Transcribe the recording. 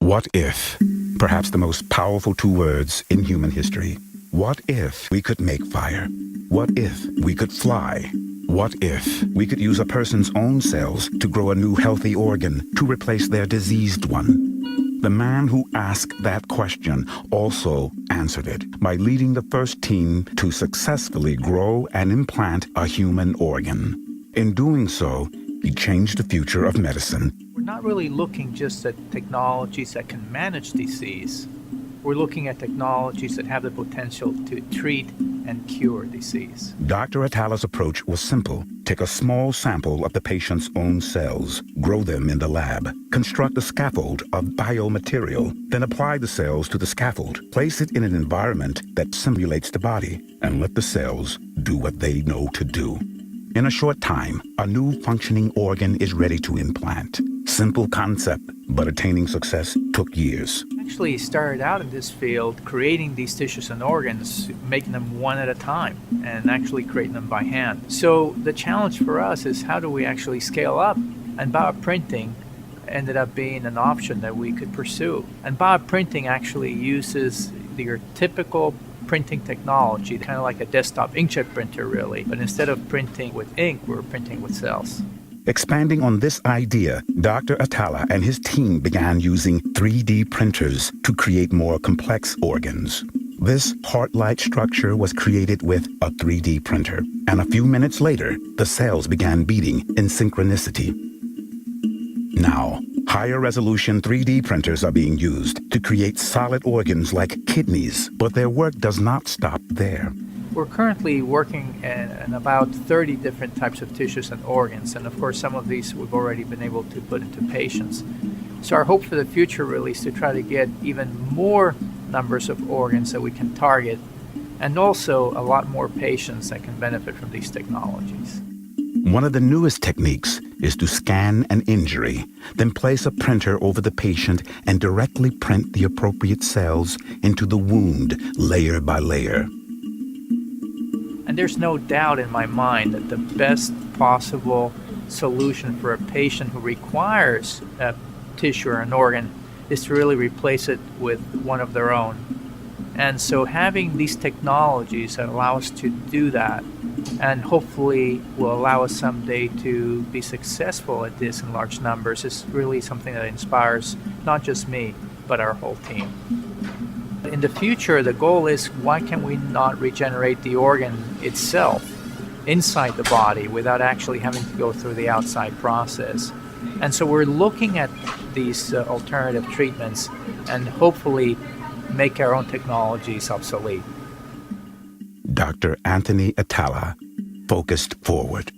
What if? Perhaps the most powerful two words in human history. What if we could make fire? What if we could fly? What if we could use a person's own cells to grow a new healthy organ to replace their diseased one? The man who asked that question also answered it by leading the first team to successfully grow and implant a human organ. In doing so, he changed the future of medicine. We're not really looking just at technologies that can manage disease. We're looking at technologies that have the potential to treat and cure disease. Dr. Atala's approach was simple. Take a small sample of the patient's own cells, grow them in the lab, construct a scaffold of biomaterial, then apply the cells to the scaffold, place it in an environment that simulates the body, and let the cells do what they know to do. In a short time, a new functioning organ is ready to implant. Simple concept, but attaining success took years. Actually started out in this field creating these tissues and organs, making them one at a time, and actually creating them by hand. So the challenge for us is how do we actually scale up? And bioprinting ended up being an option that we could pursue. And bioprinting actually uses your typical printing technology, kind of like a desktop inkjet printer really, but instead of printing with ink, we're printing with cells. Expanding on this idea, Dr. Atala and his team began using 3D printers to create more complex organs. This heart-like structure was created with a 3D printer, and a few minutes later, the cells began beating in synchronicity. Now, higher resolution 3D printers are being used to create solid organs like kidneys, but their work does not stop there. We're currently working in about 30 different types of tissues and organs, and of course some of these we've already been able to put into patients. So our hope for the future really is to try to get even more numbers of organs that we can target, and also a lot more patients that can benefit from these technologies. One of the newest techniques is to scan an injury, then place a printer over the patient and directly print the appropriate cells into the wound layer by layer. And there's no doubt in my mind that the best possible solution for a patient who requires a tissue or an organ is to really replace it with one of their own. And so having these technologies that allow us to do that, and hopefully will allow us someday to be successful at this in large numbers, is really something that inspires not just me, but our whole team. In the future, the goal is, why can we not regenerate the organ itself inside the body without actually having to go through the outside process? And so we're looking at these alternative treatments and hopefully make our own technologies obsolete. Dr. Anthony Atala focused forward.